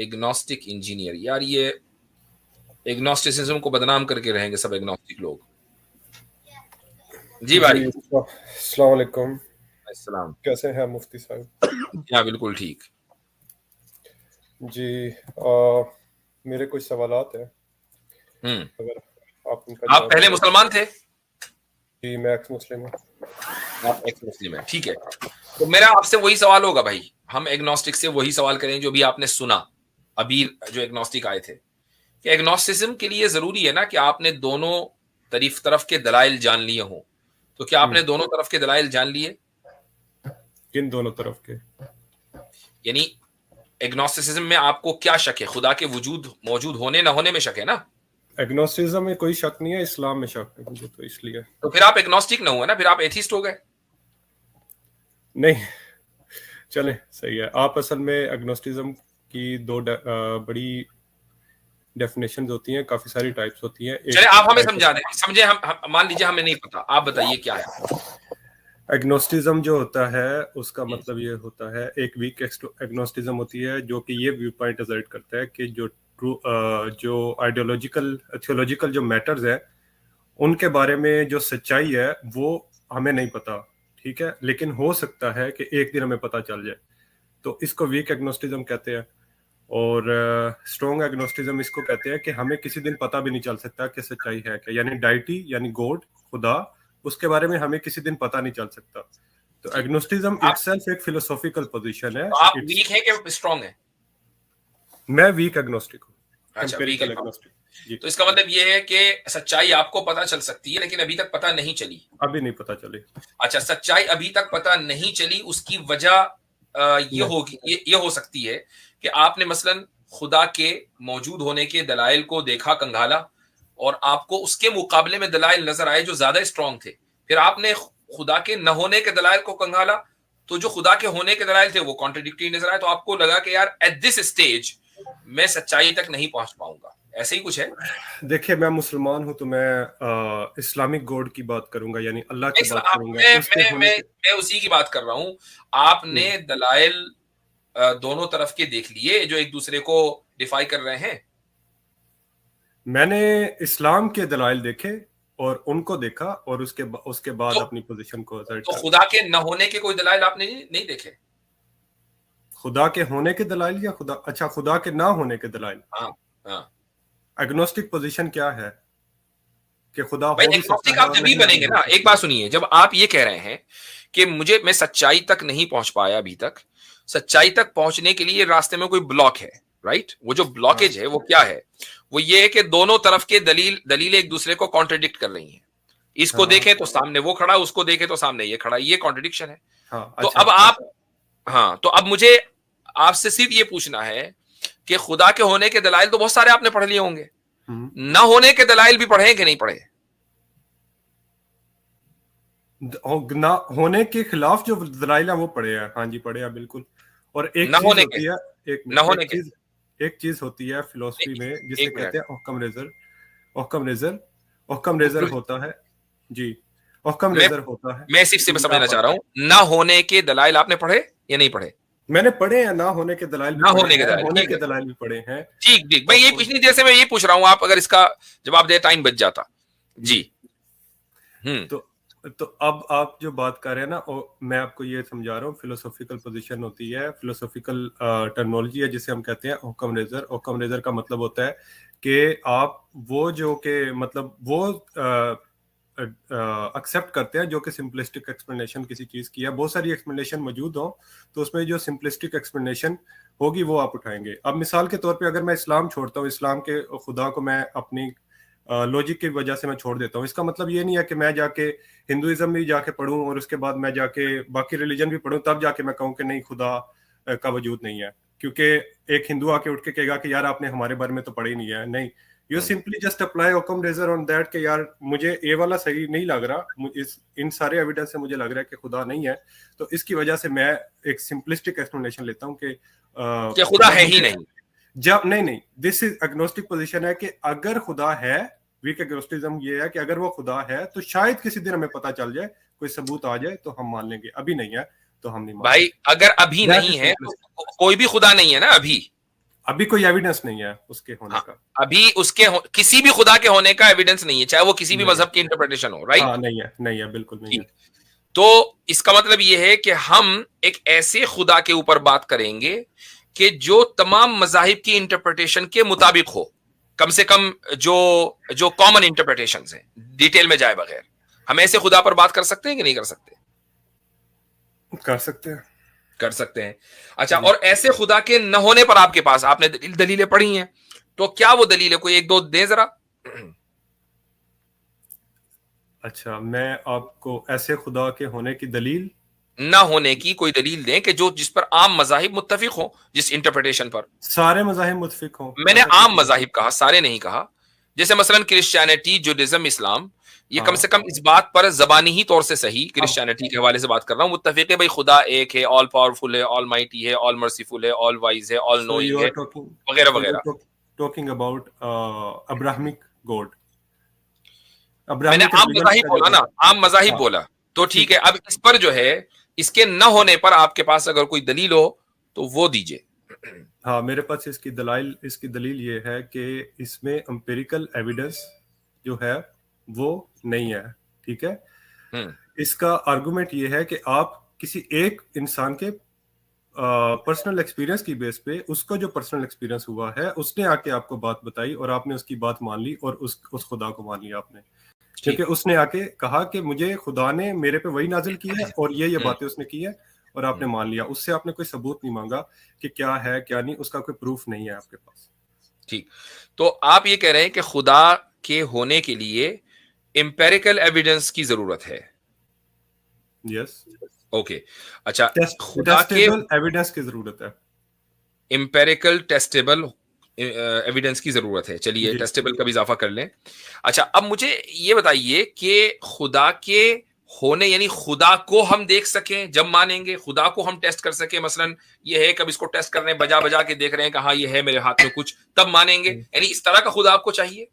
Agnostic engineer, यार ये agnosticism को बदनाम करके रहेंगे सब एग्नोस्टिक लोग। जी भाई। अस्सलाम वालेकुम। अस्सलाम। कैसे हैं मुफ्ती साहब? हाँ बिल्कुल ठीक। जी, मेरे कुछ सवालात हैं, अगर आप उनका आप जवाब पहले दें। मुसलमान थे? जी, मैं एक्स मुस्लिम हूँ। आप एक्स मुस्लिम है, ठीक है। तो मेरा आपसे वही सवाल होगा भाई, हम एग्नोस्टिक से वही सवाल करें जो भी आपने सुना अभी, जो एग्नोस्टिक आए थे कि एग्नोस्टिसिज्म के लिए जरूरी है ना कि आपने दोनों तरफ के दलाइल जान लिए हों। तो क्या आपने दोनों तरफ के दलाइल जान लिए? किन दोनों तरफ के? यानी एग्नोस्टिसिज्म में आपको क्या शक है? खुदा के वजूद मौजूद होने ना होने में शक है ना? एग्नोस्टिज्म में कोई शक नहीं है, इस्लाम में शक है मुझे, तो इसलिए। तो फिर आप एग्नोस्टिक ना हुए ना, फिर आप एथिस्ट हो गए। नहीं, चले सही है। आप असल में एग्नोस्टिज्म की दो बड़ी डेफिनेशंस होती हैं, काफी सारी टाइप्स होती हैं। चले एक आप हमें टाइप समझा दें, समझे हम मान लीजिए हमें नहीं पता, आप बताइए क्या है। एग्नोस्टिज्म जो होता है उसका मतलब ये होता है, एक वीक एग्नोस्टिज्म होती है जो कि ये व्यू पॉइंट असर्ट करता है कि जो ट्रू जो आइडियोलॉजिकल थियोलॉजिकल जो मैटर्स है उनके बारे में जो सच्चाई है वो हमें नहीं पता, ठीक है, लेकिन हो सकता है कि एक दिन हमें पता चल जाए, तो इसको वीक एग्नोस्टिज्म कहते हैं। और स्ट्रॉन्ग एग्नोस्टिज्म इसको कहते हैं कि हमें किसी दिन पता भी नहीं चल सकता कि सच्चाई है क्या, यानी डाइटी यानी गॉड, खुदा, उसके बारे में हमें किसी दिन पता नहीं चल सकता। तो एग्नोस्टिज्म आप इटसेल्फ एक फिलोसॉफिकल पोजीशन है। तो आप वीक है कि स्ट्रांग है? मैं वीक एग्नोस्टिक हूँ, अच्छा, वीक है। Empirical agnostic. जी, तो इसका मतलब ये है कि सच्चाई आपको पता चल सकती है लेकिन अभी तक पता नहीं चली। अभी नहीं पता चली। अच्छा, सच्चाई अभी तक पता नहीं चली, उसकी वजह ये नहीं, होगी, ये हो सकती है कि आपने मसलन खुदा के मौजूद होने के दलाइल को देखा, कंघाला, और आपको उसके मुकाबले में दलाइल नजर आए जो ज्यादा स्ट्रांग थे। फिर आपने खुदा के न होने के दलाइल को कंघाला, तो जो खुदा के होने के दलाइल थे वो कॉन्ट्रडिक्टरी नजर आए, तो आपको लगा कि यार एट दिस स्टेज मैं सच्चाई तक नहीं पहुंच पाऊंगा। ऐसे ही कुछ है। देखिए, मैं मुसलमान हूं तो मैं इस्लामिक गॉड की बात करूंगा, यानी अल्लाह की बात करूंगा, उसके होने के। मैं उसी की बात कर रहा हूं। आपने दलाइल दोनों तरफ के देख लिए जो एक दूसरे को डिफाई कर रहे हैं। मैंने इस्लाम के दलाइल देखे और उनको देखा और उसके बाद तो अपनी पोजीशन को असर्ट तो करा। खुदा के न होने के कोई दलाइल आपने नहीं देखे? खुदा के होने के दलाइल या खुदा, अच्छा, खुदा के ना होने के दलाइल। हाँ हाँ। एग्नोस्टिक पोजीशन क्या है कि खुदा भाई हो भी सकता एग्नोस्टिक है आप और तभी नहीं भी बनेंगे हो ना, एक सकता। बात सुनिए, जब आप ये कह रहे हैं कि मैं सच्चाई तक नहीं पहुंच पाया अभी तक, सच्चाई तक पहुंचने के लिए रास्ते में कोई ब्लॉक है, राइट? वो जो हाँ, ब्लॉकेज है वो क्या है? वो ये है कि दोनों तरफ के दलील एक दूसरे को कॉन्ट्रडिक्ट कर रही हैं। इसको हाँ, देखें तो सामने वो खड़ा, उसको देखें तो सामने ये खड़ा, ये कॉन्ट्रडिक्शन है। हाँ, तो अच्छा, अब आप, हाँ, तो अब मुझे आपसे सिर्फ ये पूछना है कि खुदा के होने के दलाइल तो बहुत सारे आपने पढ़ लिए होंगे, न होने के दलाइल भी पढ़े कि नहीं पढ़े? ना होने के खिलाफ जो दलाइल है वो पढ़े हैं, हाँ जी, पढ़े हैं बिल्कुल। और एक न चीज होने के, होती है, एक न मिनट, होने के, एक चीज होती है फिलोसफी में जिसे एक मिनट। कहते हैं ओक्कम रेजर। ओक्कम रेजर, ओक्कम रेजर होता है। जी, ओक्कम मैं रेजर होता है मैं सिर्फ से दुनिया समझना चाह भर। रहा हूं, न होने के दलाइल आपने पढ़े या नहीं पढ़े? मैंने पढ़े हैं, ना होने के दलाइल भी न पढ़े होने के हैं, दलाइल, होने ठीक के है। दलाइल भी पढ़े हैं। ठीक ठीक, मैं और ये पिछली देर से मैं ये पूछ रहा हूं, आप अगर इसका जवाब दे टाइम बच जाता। जी। जी, तो अब आप जो बात कर रहे हैं ना, मैं आपको ये समझा रहा हूँ, फिलोसॉफिकल पोजीशन होती है, फिलोसॉफिकल टर्मिनोलॉजी है जिसे हम कहते हैं ओक्कम रेजर। ओक्कम रेजर का मतलब होता है कि आप वो जो के मतलब वो एक्सेप्ट करते हैं जो कि सिंपलिस्टिक एक्सप्लेनेशन किसी चीज की है। बहुत सारी एक्सप्लेनेशन मौजूद हो तो उसमें जो सिंपलिस्टिक एक्सप्लेनेशन होगी वो आप उठाएंगे। अब मिसाल के तौर पे अगर मैं इस्लाम छोड़ता हूँ, इस्लाम के खुदा को मैं अपनी लॉजिक की वजह से मैं छोड़ देता हूँ, इसका मतलब ये नहीं है कि मैं जाके हिंदुइज्म भी जाके पढ़ूं और उसके बाद मैं जाके बाकी रिलीजन भी पढ़ूं तब जाके मैं कहूँ कि नहीं, खुदा का वजूद नहीं है। क्योंकि एक हिंदू आके उठ के कहेगा कि यार आपने हमारे बारे में तो पढ़ा ही नहीं है। नहीं, you simply just apply Occam razor on that कि यार मुझे ये वाला सही नहीं लग रहा, इन सारे एविडेंस से मुझे लग रहा है कि खुदा नहीं है, तो इसकी वजह से मैं एक सिंपलिस्टिक एक्सप्लेनेशन लेता हूँ कि खुदा जब है ही मुझे नहीं। जब नहीं, दिस इज एग्नोस्टिक पोजीशन है कि अगर खुदा है, वीक एग्नोस्टिज्म ये है कि अगर वो खुदा है तो शायद किसी दिन हमें पता चल जाए, कोई सबूत आ जाए तो हम मान लेंगे, अभी नहीं है तो हम नहीं भाई मानेंगे। अगर अभी दैट नहीं इज है तो सिंपलिस्ट। कोई भी खुदा नहीं है ना अभी। अभी कोई एविडेंस नहीं है उसके होने हाँ, का। अभी किसी भी खुदा के होने का एविडेंस नहीं है, चाहे वो किसी भी नहीं मजहब की इंटरप्रिटेशन हो, राइट? हाँ नहीं है बिल्कुल नहीं है। ठीक। तो इसका मतलब यह है कि हम एक ऐसे खुदा के ऊपर बात करेंगे कि जो तमाम मजाहिब की इंटरप्रिटेशन के मुताबिक हो, कम से कम जो जो कॉमन इंटरप्रिटेशन है, डिटेल में जाए बगैर। हम ऐसे खुदा पर बात कर सकते हैं कि नहीं कर सकते? कर सकते हैं। कर सकते हैं। अच्छा, और ऐसे खुदा के न होने पर आपके पास, आपने दलीलें पढ़ी हैं, तो क्या वो दलील है? कोई एक दो दे जरा। अच्छा, मैं आपको ऐसे खुदा के होने की दलील, ना होने की कोई दलील दें कि जो जिस पर आम मजाहिब मुत्तफिक हो, जिस इंटरप्रिटेशन पर। सारे मज़ाहिब मुत्तफिक हों, मैंने ऐसा आम कुछ नहीं। मजाहिब कहा, सारे नहीं कहा। जैसे मसलन क्रिश्चियनिटी, जुडिज्म, इस्लाम, ये कम से हाँ कम इस बात पर जबानी ही तौर से सही, अब क्रिश्चियनिटी के हवाले से बात कर रहा हूं, मुत्तफिक है भाई खुदा एक है, ऑल पावरफुल है, ऑल माइटी है, ऑल मर्सीफुल है, ऑल वाइज है, ऑल so नोइंग you है, are talking वगैरह so you're वगैरह। talking about Abrahamic God, मैंने अब्राहमिक आम एलिमेंट्स मजाहिब का जो बोला ना, God। आम मजाहिब हाँ बोला। तो ठीक ठीक है, है। अब इस पर जो है, इसके न होने पर आपके पास अगर कोई दलील हो तो वो दीजिए। हाँ मेरे पास इसकी दलील ये है कि इसमें एम्पिरिकल एविडेंस जो है वो नहीं है। ठीक है। हम्म। इसका आर्गुमेंट ये है कि आप किसी एक इंसान के पर्सनल एक्सपीरियंस की बेस पे, उसको जो पर्सनल एक्सपीरियंस हुआ है उसने आके आपको बात बताई और आपने उसकी बात मान ली और उस खुदा को मान लिया आपने, क्योंकि ठीक। उसने आके कहा कि मुझे खुदा ने मेरे पे वही नाजिल की है और ये हम्म। बातें उसने की है और आपने मान लिया। उससे आपने कोई सबूत नहीं मांगा कि क्या है क्या नहीं, उसका कोई प्रूफ नहीं है आपके पास। ठीक। तो आप ये कह रहे हैं कि खुदा के होने के लिए एम्पेरिकल एविडेंस की जरूरत है। यस। ओके। अच्छा, खुदा के टेस्टेबल एविडेंस की जरूरत है। एम्पेरिकल टेस्टेबल एविडेंस की जरूरत है। चलिए, जी टेस्टेबल का भी इजाफा कर लें। अच्छा, अब मुझे ये बताइए कि खुदा के होने, यानी खुदा को हम देख सकें जब मानेंगे, खुदा को हम टेस्ट कर सकें, मसलन ये है, कब इसको टेस्ट कर रहे हैं, बजा बजा के देख रहे हैं कि हाँ ये है मेरे हाथ में कुछ, तब मानेंगे? यानी इस तरह का खुदा आपको चाहिए?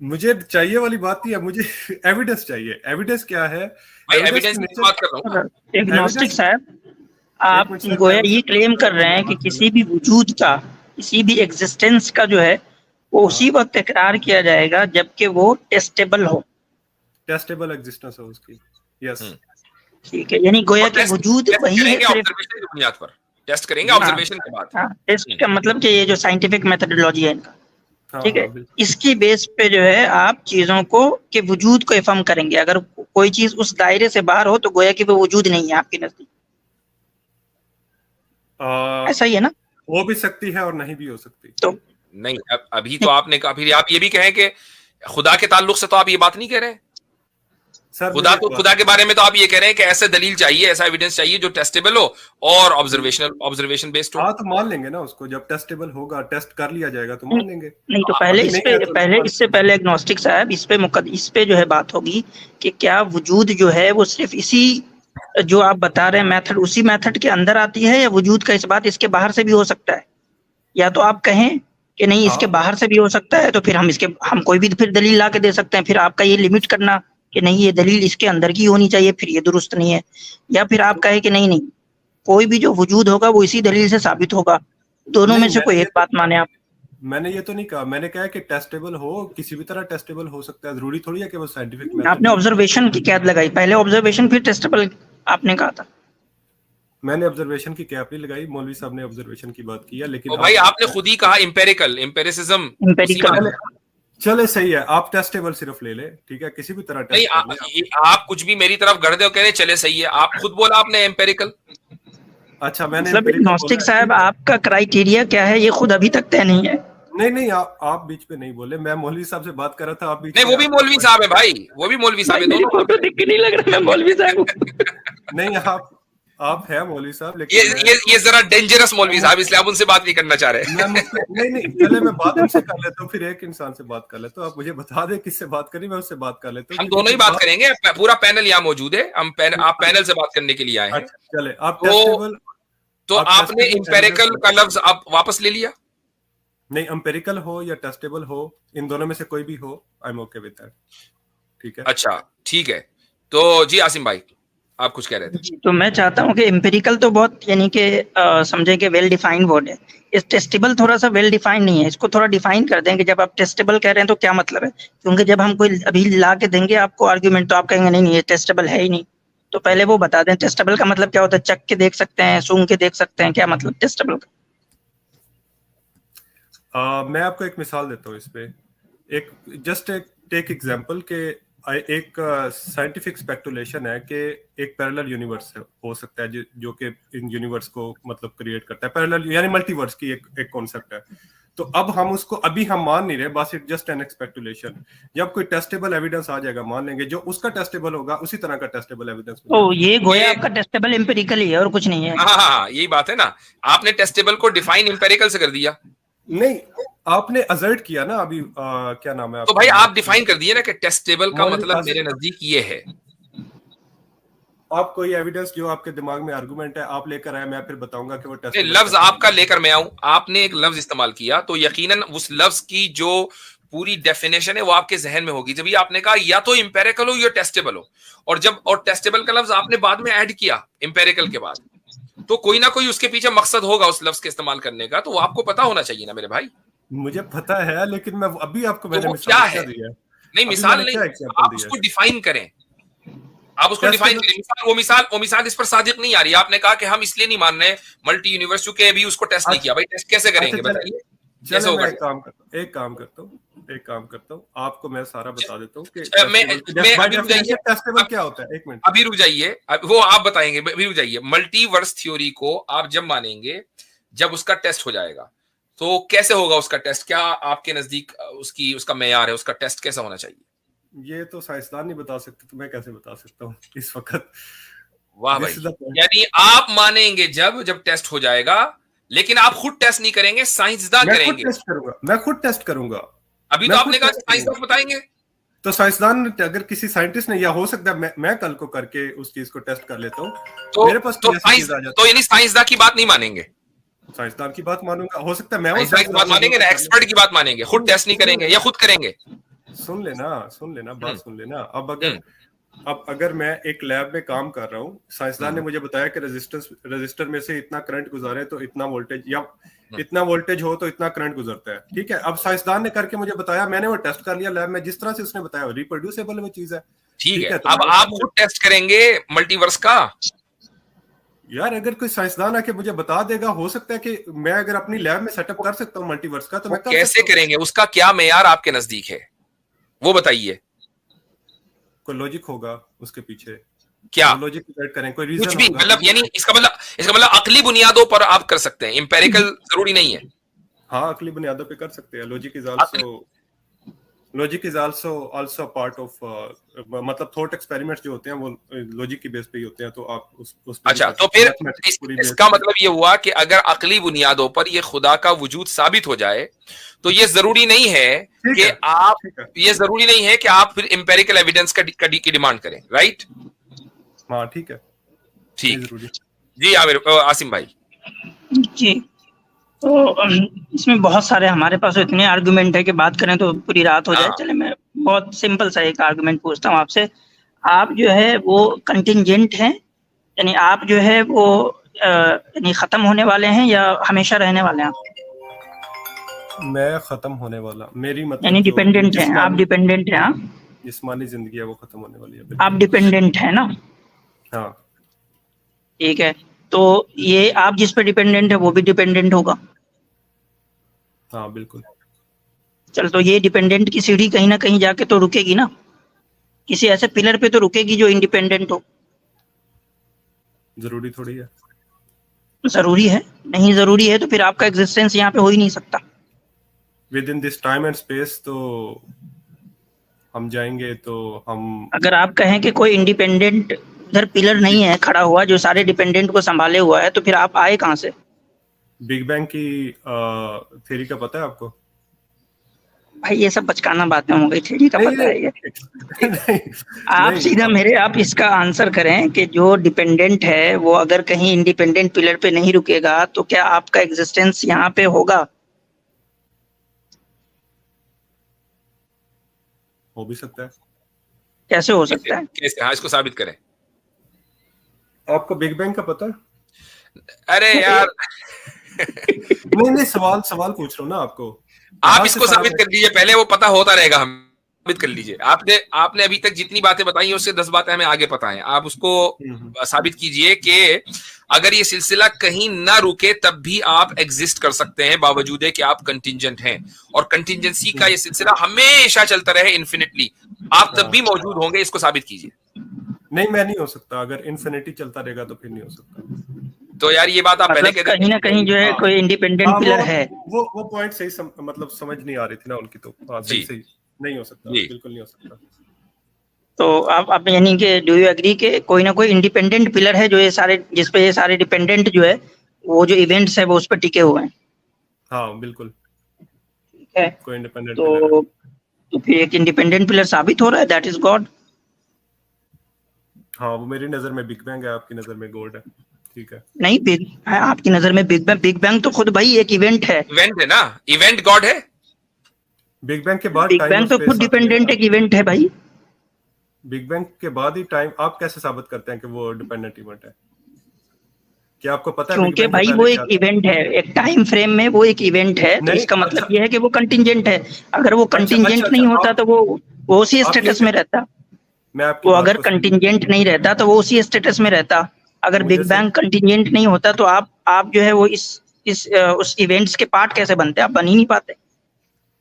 मुझे चाहिए वाली बात ही है, मुझे एविडेंस चाहिए। एविडेंस क्या है? भाई एविडेंस एविडेंस की की तो नेचर, बात कर रहा हूं ना। एग्नोस्टिक एविडेंस, साहब, एक आप मिनट सर, मैं गोया उनसे ये क्लेम कर रहे हैं कि बात किसी भी वजूद का, किसी भी एग्जिस्टेंस का जो है वो उसी हाँ वक्त इकरार किया जाएगा जबकि वो टेस्टेबल हो। टेस्टेबल एग्जिस्टेंस है उसकी। यस। हम्म। ठीक है, यानी गोया और के टेस्ट वजूद टेस्ट वही है करेंगे सिर्फ। ऑब्जर्वेशन की बुनियाद पर, टेस्ट करेंगे जी हाँ ऑब्जर्वेशन के बाद। हाँ, टेस्ट का मतलब कि ये जो साइंटिफिक मेथोडोलॉजी है इनका, हाँ ठीक है, हाँ बिल्कुल। इसकी बेस पे जो है आप चीजों को के वजूद को इफर्म करेंगे। अगर कोई चीज उस दायरे से बाहर हो तो गोया कि वो वजूद नहीं है आपके नजदीक। ऐसा ही है ना? हो भी सकती है और नहीं भी हो सकती। तो नहीं, अभी तो आपने कहा, फिर आप ये भी कहें कि खुदा के ताल्लुक से तो आप ये बात नहीं कह रहे हैं। सर खुदा मुझे एक तो, बात, खुदा के बारे में तो आप ये कह रहे हैं कि ऐसा दलील चाहिए, ऐसा एविडेंस चाहिए जो टेस्टेबल हो और ऑब्जर्वेशन बेस्ड हो। हाँ तो मान लेंगे ना उसको, जब टेस्टेबल होगा, टेस्ट कर लिया जाएगा तो मान लेंगे। नहीं तो पहले अभी इस नहीं पे, है तो नहीं पहले मान इससे लेंगे। पहले एग्नोस्टिक साहब इस पे जो है बात होगी कि क्या वजूद जो है वो सिर्फ इसी जो आप बता रहे हैं मेथड, उसी मेथड के अंदर आती है, या वजूद का इस बात इसके बाहर से भी हो सकता है? या तो आप कहें कि नहीं इसके हाँ बाहर से भी हो सकता है, तो फिर हम कोई भी फिर दलील ला के दे सकते हैं। फिर आपका ये लिमिट करना कि नहीं ये दलील इसके अंदर की होनी चाहिए, फिर ये दुरुस्त नहीं है। या फिर आप तो कहें कि नहीं नहीं, कोई भी जो वजूद होगा वो इसी दलील से साबित होगा। दोनों में नहीं, से कोई एक बात माने आप। मैंने ये तो नहीं कहा। मैंने कहा कि टेस्टेबल हो, किसी भी तरह टेस्टेबल हो सकता है, जरूरी थोड़ी है कि वो साइंटिफिक मेथड आपने ही। ऑब्जर्वेशन की कैद लगाई, पहले ऑब्जर्वेशन फिर टेस्टेबल आपने कहा था। मैंने ऑब्जर्वेशन की कैप नहीं लगाई, मौलवी साहब ने ऑब्जर्वेशन की बात की है, लेकिन तो भाई आप आपने खुद ही कहा एम्पेरिकल, एम्पेरिसिज्म उसी एम्पेरिकल माने। चले सही है, आप टेस्टेबल सिर्फ ले ले, ठीक है, किसी भी तरह नहीं, टेस्ट कर ले। आप कुछ भी मेरी तरफ गढ़ दे, कह रहे चले सही है, आप खुद बोला आपने एम्पेरिकल। अच्छा मैंने मतलब एम्पिरिकल नॉस्टिक बोला है, साहब ठीक है। आपका क्राइटेरिया क्या है ये खुद अभी तक तय नहीं है। नहीं नहीं, आप बीच पे नहीं बोले, मैं मौलवी साहब से बात कर रहा था, आप बीच नहीं, में वो भी आपका मौलवी साहब है भाई, वो भी मौलवी साहब भाई है, मेरी दोनों। फोटो देख के नहीं लग रहा मैं मौलवी साहब हूँ। नहीं, आप है मौलवी साहब, ये लेकिन ये जरा डेंजरस मौलवी साहब, इसलिए आप उनसे बात नहीं करना चाह रहे। मैं मुझसे नहीं नहीं, चले मैं बात उनसे कर लेता हूँ, फिर एक इंसान से बात कर लेता हूँ। आप मुझे बता दें किससे बात करी, मैं उससे बात कर लेता हूँ, हम क्योंकि दोनों ही फिर बात करेंगे, पूरा पैनल यहाँ मौजूद है, आप पैनल से बात करने के लिए आए हैं। अच्छा चले, तो तो आप आपने टेस्टेबल इंपेरिकल एविडेंस, का लफ्ज आप वापस ले लिया। नहीं एम्पेरिकल हो या टेस्टेबल हो, इन दोनों में से कोई भी हो, I am okay with that. ठीक है। अच्छा, ठीक है। तो जी आसिम भाई, आप कुछ कह रहे थे। जी, तो मैं चाहता हूँ कि एम्पिरिकल तो बहुत यानी कि समझे कि वेल डिफाइंड वर्ड है, इस टेस्टेबल थोड़ा सा वेल डिफाइंड नहीं है, इसको थोड़ा डिफाइन कर दें कि जब आप टेस्टेबल कह रहे हैं तो क्या मतलब है, क्योंकि जब हम कोई अभी ला के देंगे आपको आर्ग्यूमेंट तो आप कहेंगे नहीं नहीं ये टेस्टेबल है ही नहीं, तो पहले वो बता दें टेस्टेबल का मतलब क्या होता है, चख के देख सकते हैं, सूंघ के देख सकते हैं, क्या मतलब टेस्टेबल का। मैं आपको एक मिसाल देता हूँ इस पे, एक जस्ट एक टेक एग्जांपल के एक साइंटिफिक स्पेकुलेशन है कि एक पैरेलल यूनिवर्स हो सकता है जो कि इन यूनिवर्स को मतलब क्रिएट करता है, पैरेलल यानी मल्टीवर्स की एक कॉन्सेप्ट है। तो अब हम उसको अभी हम मान नहीं रहे, बस इट जस्ट एन स्पेकुलेशन। जब कोई टेस्टेबल एविडेंस आ जाएगा मान लेंगे, जो उसका टेस्टेबल होगा उसी तरह का टेस्टेबल एविडेंस तो ये गोया ये आपका टेस्टेबल एम्पिरिकल ही है और कुछ नहीं है। हाँ हाँ हाँ, यही बात है ना, आपने टेस्टेबल को डिफाइन इंपेरिकल से कर दिया। नहीं, आपने अजर्ट किया ना अभी क्या नाम है तो आपका? भाई आप डिफाइन कर दिए ना कि टेस्टेबल का मौलवी मतलब कासिम, मेरे नजदीक ये है। आप कोई एविडेंस जो आपके दिमाग में आर्गुमेंट है आप लेकर आए, मैं फिर बताऊंगा कि वो नहीं, टेस्टेबल लफ्ज कैसे आपका है। लेकर मैं आऊं, आपने एक लफ्ज इस्तेमाल किया तो यकीनन उस लफ्ज की जो पूरी डेफिनेशन है वो आपके जहन में होगी। जब ये आपने कहा या तो इंपेरिकल हो या टेस्टेबल हो, और टेस्टेबल का लफ्ज आपने बाद में ऐड किया इंपेरिकल के बाद, तो कोई ना कोई उसके पीछे मकसद होगा उस लफ्ज के इस्तेमाल करने का, तो वो आपको पता होना चाहिए ना मेरे भाई। मुझे पता है, लेकिन मैं अभी आपको तो मैंने वो क्या मिसाल क्या है? दिया है? नहीं अभी मिसाल मैंने नहीं, क्या एग्जांपल आप दिया उसको है? डिफाइन करें, आप उसको डिफाइन टेस्टेबल, करें। वो मिसाल इस पर सादिक नहीं आ रही। आपने कहा कि हम इसलिए नहीं मान रहे मल्टी यूनिवर्स क्योंकि अभी उसको टेस्ट नहीं अच्छा किया। भाई टेस्ट कैसे अच्छा, करेंगे चले बताइए, कैसे चले होगा मैं एक टेस्ट? काम करता हूँ, आपको मैं सारा बता देता हूँ कि मैं टेस्टेबल मैं बाय अभी रुक जाइए, डेफिनेशन टेस्टेबल अब क्या होता है। एक मिनट, अभी रुक जाइए, वो आप बताएंगे, अभी रुक जाइए। मल्टीवर्स थ्योरी को आप जब मानेंगे जब उसका टेस्ट हो जाएगा, तो कैसे होगा उसका टेस्ट? क्या आपके नजदीक उसकी उसका मेयार है, उसका टेस्ट कैसा होना चाहिए? ये तो साइंसदान नहीं बता सकते, तो मैं कैसे बता सकता हूँ इस वक्त? वाह दिस भाई, इज द पॉइंट। यानी आप मानेंगे जब जब टेस्ट हो जाएगा, लेकिन आप खुद टेस्ट नहीं करेंगे, साइंसदान मैं खुद करेंगे। टेस्ट करूंगा, मैं खुद टेस्ट करूंगा, अभी तो मैं आपने खुद कहा कि टेस्ट करूंगा। साइंसदान बताएंगे। तो साइंसदान अगर किसी साइंटिस्ट ने, या हो सकता है मैं कल को करके उस चीज को टेस्ट कर लेता हूँ, तो मेरे पास तो कोई ऐसी साइंस चीज आ तो जाती यानी साइंसदान की बात नहीं मानेंगे, है, साइंसदान की बात मानूंगा। हो सकता है मैं वो साइंसदान की बात साइंसदान हूँ जो मानेंगे ना, कर एक्सपर्ट की बात मानेंगे, खुद टेस्ट नहीं सुन करेंगे या लेना, खुद करेंगे? सुन लेना बात हम्म सुन लेना। हम्म अब अगर मैं एक लैब में काम कर रहा हूँ, साइंसदान ने हम्म मुझे बताया कि रजिस्टर में से इतना करंट गुजारे तो इतना वोल्टेज, या हम्म। इतना वोल्टेज हो तो इतना करंट गुजरता है। ठीक है, अब साइंसदान ने करके मुझे बताया, मैंने वो टेस्ट कर लिया लैब में, जिस तरह से उसने बताया रिप्रोड्यूसेबल वो चीज है। ठीक ठीक है, है, तो अब मैं आप वो खुद टेस्ट करेंगे मल्टीवर्स का? यार अगर कोई साइंसदान आके मुझे बता देगा, हो सकता है कि मैं अगर अपनी लैब में सेटअप कर सकता हूँ मल्टीवर्स का, तो वो मैं कर कैसे सकता हूँ। करेंगे, उसका क्या मेयार आपके नजदीक है, वो बताइए। कोई लॉजिक होगा उसके पीछे, क्या? वो लॉजिक क्रिएट करें, कोई कुछ रीजन भी होगा मतलब, यानी इसका मतलब अकली बुनियादों पर आप कर सकते हैं, इंपेरिकल जरूरी नहीं है। हाँ, अकली बुनियादों पे कर सकते हैं। अकली, logic is also part of, मतलब थॉट एक्सपेरिमेंट्स जो होते हैं वो लॉजिक की बेस पे ही होते हैं, तो आप उस पे भी अच्छा, कर तो सकते हैं, फिर मैथमेटिक्स पूरी बेस इसका पे। मतलब ये हुआ कि अगर अकली बुनियादों पर ये खुदा का वजूद साबित हो जाए, तो ये जरूरी नहीं है ठीक कि है, आप, ठीक है, ये जरूरी नहीं है कि आप फिर इंपेरिकल एविडेंस की डिमांड करें, राइट? हाँ ठीक है, नहीं ठीक। जरूरी। जी आमिर, आसिम भाई। जी, तो इसमें बहुत सारे हमारे पास तो इतने आर्गुमेंट है कि बात करें तो पूरी रात हो जाए। हाँ, चले मैं बहुत सिंपल सा एक आर्गुमेंट पूछता हूँ आपसे, आप जो है वो कंटिंजेंट हैं, यानी आप जो है वो यानी खत्म होने वाले हैं या हमेशा रहने वाले हैं आप? मैं खत्म होने वाला, मेरी मतलब यानी जो डिपेंडेंट हैं आप, डिपेंडेंट हैं, हाँ जिस्मानी जिंदगी है वो खत्म होने वाली है, आप बिल्कुल। डिपेंडेंट हैं ना? हाँ ठीक है, तो ये आप जिस पे डिपेंडेंट है वो भी डिपेंडेंट होगा। हाँ बिल्कुल। चल, तो ये डिपेंडेंट की सीढ़ी कहीं ना कहीं जाके तो रुकेगी ना, किसी ऐसे पिलर पे तो रुकेगी जो इंडिपेंडेंट हो। जरूरी थोड़ी है। जरूरी है? नहीं जरूरी है तो फिर आपका एग्जिस्टेंस यहाँ पे हो ही नहीं सकता। With in this time and space तो हम जाएंगे तो हम, अगर आप कहें कि कोई इंडिपेंडेंट उधर पिलर नहीं है खड़ा हुआ जो सारे डिपेंडेंट को संभाले हुआ है, तो फिर आप आए कहाँ से? बिग बैंग की थ्योरी का पता है आपको? भाई ये सब बचकाना बातें हो गई, थ्योरी का नहीं पता है ये? नहीं आप नहीं, सीधा मेरे, आप इसका आंसर करें कि जो डिपेंडेंट है वो अगर कहीं इंडिपेंडेंट पिलर पे नहीं रुकेगा तो क्या आपका एग्जिस्टेंस यहाँ पे होगा? हो भी सकता है। कैसे हो कैसे सकता है? कैसे? हाँ, इसको साबित करें। आपको बिग बैंग का पता है? अरे यार नहीं, सवाल पूछ रहा हूँ ना आपको। आप इसको साबित कर लीजिए पहले, वो पता होता रहेगा, हम साबित कर लीजिए। आपने अभी तक जितनी बातें बताई हैं उससे 10 बातें हमें आगे पता है। आप उसको साबित कीजिए कि अगर ये सिलसिला कहीं ना रुके तब भी आप एग्जिस्ट कर सकते हैं, बावजूद है कि आप कंटिंजेंट हैं, और कंटिंजेंसी का ये सिलसिला हमेशा चलता रहे इन्फिनिटली, आप तब भी मौजूद होंगे। इसको साबित कीजिए। नहीं, मैं नहीं हो सकता। अगर इन्फिनिटी चलता रहेगा तो फिर नहीं हो सकता। तो यार ये बात आप पहले मतलब कहीं ना कहीं जो है कोई इंडिपेंडेंट पिलर है। वो पॉइंट सही मतलब समझ नहीं आ रही थी ना उनकी, तो सही नहीं हो सकता, बिल्कुल नहीं हो सकता। तो आप यानी कि डू यू एग्री कि कोई ना कोई इंडिपेंडेंट पिलर है जो ये सारे, जिस पे ये सारे डिपेंडेंट जो है वो जो इवेंट्स है वो उस पर टिके हुए हैं? हाँ बिल्कुल, ठीक है। कोई इंडिपेंडेंट तो फिर एक इंडिपेंडेंट पिलर साबित हो रहा है, दैट इज गॉड। हाँ, वो मेरी नजर में बिग बैंग है, आपकी नजर में गॉड है। ठीक है। नहीं, आपकी नजर में बिग बैंग तो खुद भाई एक इवेंट है। इवेंट है ना, इवेंट गॉड है। बिग बैंग के बाद बिग बैंग तो खुद डिपेंडेंट एक इवेंट है भाई। बिग बैंग के बाद ही टाइम, आप कैसे साबित करते हैं कि वो डिपेंडेंट इवेंट है? क्या आपको पता है? क्योंकि भाई वो एक इवेंट है, एक टाइम फ्रेम में वो एक इवेंट है, तो इसका मतलब ये है कि वो कंटिंजेंट है। अगर वो कंटिंजेंट नहीं होता तो वो उसी स्टेटस में रहता। वो अगर कंटिंजेंट नहीं रहता तो वो उसी स्टेटस में रहता। अगर बिग बैंग कंटिंजेंट नहीं होता तो आप जो है वो उस इवेंट्स के पार्ट कैसे बनते? आप बन ही नहीं पाते।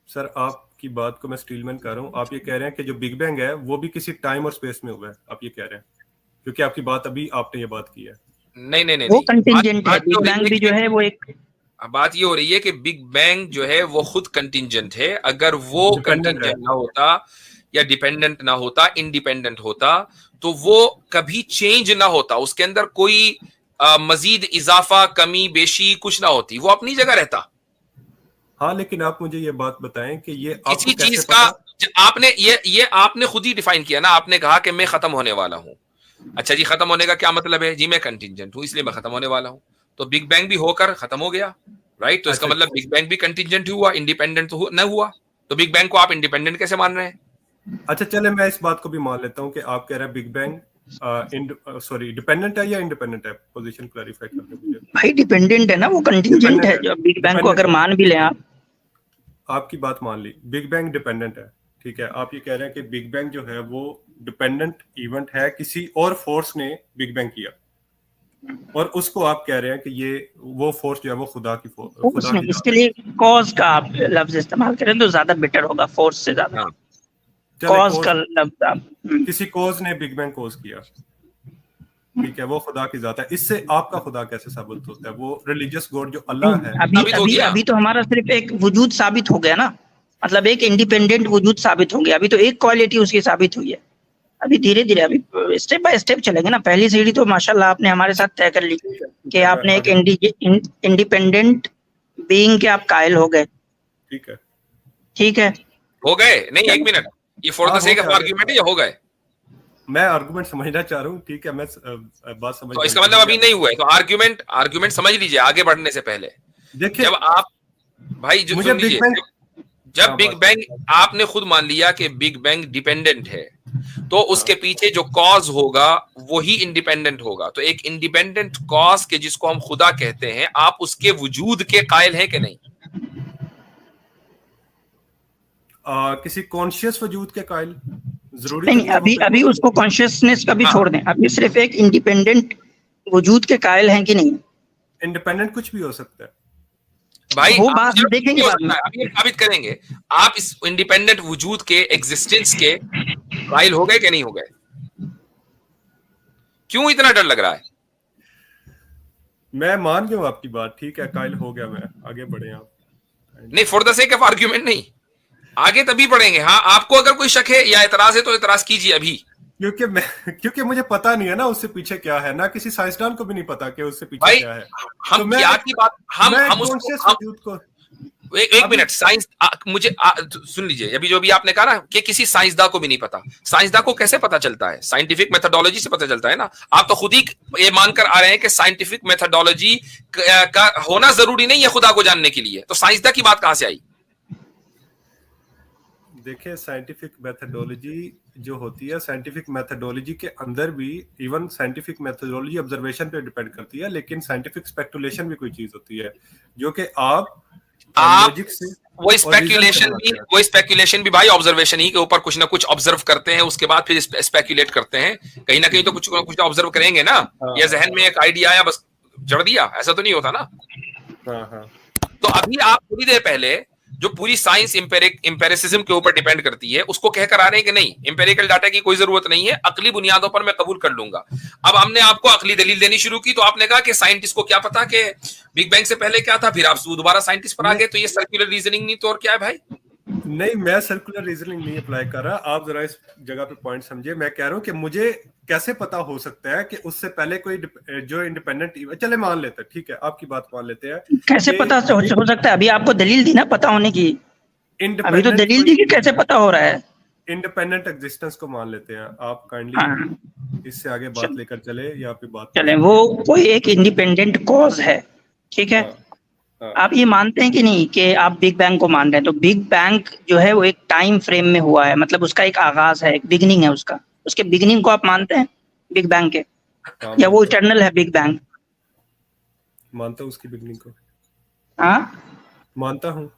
सर, आपकी बात को मैं स्टीलमैन कर रहा हूँ। आप ये कह रहे हैं कि जो बिग बैंग है वो भी किसी टाइम और स्पेस में हुआ है, आप ये कह रहे हैं? क्योंकि आपकी बात अभी आपने ये बात की है। नहीं, वो कंटिंजेंट है। बिग बैंग भी जो है वो एक, बात ये हो रही है कि बिग बैंग जो है वो खुद कंटिंजेंट है। अगर वो कंटिंजेंट ना होता या डिपेंडेंट ना होता, इंडिपेंडेंट होता, तो वो कभी चेंज ना होता, उसके अंदर कोई मजीद इजाफा, कमी बेशी कुछ ना होती, वो अपनी जगह रहता। हाँ, लेकिन आप मुझे ये बात बताएं कि ये किसी चीज का आपने ये आपने खुद ही डिफाइन किया ना। आपने कहा कि मैं खत्म होने वाला हूं। अच्छा जी, खत्म होने का क्या मतलब है जी? मैं कंटिंजेंट हूं इसलिए मैं खत्म होने वाला हूं। तो बिग बैंग भी होकर खत्म हो गया, राइट? तो इसका मतलब बिग बैंग भी कंटिंजेंट हुआ, इंडिपेंडेंट तो न हुआ। तो बिग बैंग को आप इंडिपेंडेंट कैसे मान रहे हैं? अच्छा, चले मैं इस बात को भी मान लेता हूं कि आप कह रहे हैं बिग बैंग डिपेंडेंट है या इंडिपेंडेंट है। पोजीशन क्लैरिफाई कर दो मुझे। भाई डिपेंडेंट है ना, वो कंटिंजेंट है। जो बिग बैंग को अगर मान भी लें आप, आपकी बात मान ली, बिग बैंग डिपेंडेंट है, ठीक है। आप ये कह रहे हैं कि बिग बैंग जो है वो डिपेंडेंट इवेंट है, किसी और फोर्स ने बिग बैंग किया, और उसको आप कह रहे हैं कि ये वो फोर्स जो है वो खुदा की फोर्स नहीं, इसके लिए कॉज का आप लफ्ज इस्तेमाल करें तो ज्यादा बेटर होगा, फोर्स से ज्यादा। कॉज का लफ्ज आप, किसी कॉज ने बिग बैंग कॉज किया, ठीक है, वो खुदा की जात है। इससे आपका खुदा कैसे साबित होता है? वो रिलीजियस गॉड जो अल्लाह है। अभी तो हमारा सिर्फ एक वजूद साबित हो गया ना, मतलब एक इंडिपेंडेंट वजूद साबित हो गया। अभी तो एक क्वालिटी उसकी साबित हुई है। अभी धीरे धीरे, अभी स्टेप बाय स्टेप चलेंगे ना। पहली सीढ़ी तो माशाल्लाह आपने हमारे साथ तय कर ली कि आपने एक इंडिपेंडेंट बीइंग के आप कायल हो गए। ठीक है, हो गए नहीं? एक मिनट, ये for the sake of argument है या हो गए? मैं आर्गुमेंट समझना चाह रहा हूँ, ठीक है, मैं बात समझ। तो इसका मतलब अभी नहीं हुआ है। तो आर्गुमेंट समझ लीजिए आगे बढ़ने से पहले। देखिए, जब आप भाई जो सुन लीजिए, जब बिग बैंग आपने खुद मान लिया कि बिग बैंग डिपेंडेंट है, तो उसके पीछे जो कॉज होगा वही इंडिपेंडेंट होगा। तो एक इंडिपेंडेंट कॉज के जिसको हम खुदा कहते हैं, आप उसके वजूद के कायल हैं कि नहीं? किसी कॉन्शियस वजूद के कायल जरूरी नहीं। अभी उसको कॉन्शियसनेस का भी छोड़ दें। अभी सिर्फ एक इंडिपेंडेंट वजूद के कायल हैं कि नहीं? इंडिपेंडेंट कुछ भी हो सकता है भाई, वो बात देखेंगे, अभी साबित करेंगे। आप इस इंडिपेंडेंट वजूद के एग्जिस्टेंस के कायल हो गए कि नहीं हो गए? क्यों इतना डर लग रहा है? मैं मान गया हूं आपकी बात, ठीक है, कायल हो गया मैं। आगे बढ़े आप। नहीं, for the sake of argument नहीं, आगे तभी बढ़ेंगे। हाँ, आपको अगर कोई शक है या एतराज है तो एतराज कीजिए अभी। क्योंकि मुझे पता नहीं है ना उससे पीछे क्या है, ना किसी साइंसदान को भी नहीं पता कि उससे पीछे क्या है। हम तो क्या की बात, हम उसको एक मिनट, साइंस मुझे सुन लीजिए। अभी जो भी आपने कहा ना कि किसी साइंसदान को भी नहीं पता, साइंसदान को कैसे पता चलता है? साइंटिफिक मेथोडोलॉजी से पता चलता है ना। आप तो खुद ही ये मानकर आ रहे हैं कि साइंटिफिक मेथोडोलॉजी का होना जरूरी नहीं है खुदा को जानने के लिए। तो साइंसदान की बात कहां से आई? देखिए साइंटिफिक मेथडोलॉजी जो होती है, साइंटिफिक मेथडोलॉजी के अंदर भी इवन साइंटिफिक मेथडोलॉजी ऑब्जर्वेशन पे डिपेंड करती है, लेकिन साइंटिफिक स्पेकुलेशन भी कोई चीज होती है जो कि आप लॉजिक से वो स्पेकुलेशन भी भाई ऑब्जर्वेशन ही के ऊपर कुछ ना कुछ ऑब्जर्व करते हैं, उसके बाद फिर स्पेकुलेट करते हैं। कहीं ना कहीं तो कुछ ऑब्जर्व करेंगे ना, या जहन में एक आइडिया आया बस जड़ दिया, ऐसा तो नहीं होता ना। तो अभी आप थोड़ी देर पहले जो पूरी साइंस इंपेरिसिज्म के ऊपर डिपेंड करती है उसको कहकर आ रहे हैं कि नहीं, इंपेरिकल डाटा की कोई जरूरत नहीं है, अकली बुनियादों पर मैं कबूल कर लूंगा। अब हमने आपको अकली दलील देनी शुरू की तो आपने कहा कि साइंटिस्ट को क्या पता कि बिग बैंग से पहले क्या था, फिर आप दोबारा साइंटिस्ट पर आ गए। तो ये सर्कुलर रीजनिंग नहीं तो और क्या है भाई? नहीं, मैं सर्कुलर रीजनिंग नहीं अप्लाई कर रहा, आप जरा इस जगह पे पॉइंट समझिए। मैं कह रहा हूँ कि मुझे कैसे पता हो सकता है कि उससे पहले कोई जो इंडिपेंडेंट, चले मान लेते हैं, ठीक है आपकी बात मान लेते हैं, कैसे पता हो सकता है? अभी आपको दलील दी ना पता होने की, अभी तो दलील दी कि कैसे पता हो रहा है। इंडिपेंडेंट एग्जिस्टेंस को मान लेते हैं, आप काइंडली इससे आगे बात लेकर चले, या फिर बात चले वो कोई एक इंडिपेंडेंट कॉज है, ठीक है। आप ये मानते हैं कि नहीं कि आप बिग बैंग को मान रहे हैं? तो बिग बैंग जो है वो एक टाइम फ्रेम में हुआ है, मतलब उसका एक आगाज है, एक बिगिनिंग है उसका, उसके बिगिनिंग को आप मानते हैं बिग बैंग के, या वो इटर्नल है बिग बैंग? मानता हूँ उसकी बिगिनिंग को। हाँ, मानता हूँ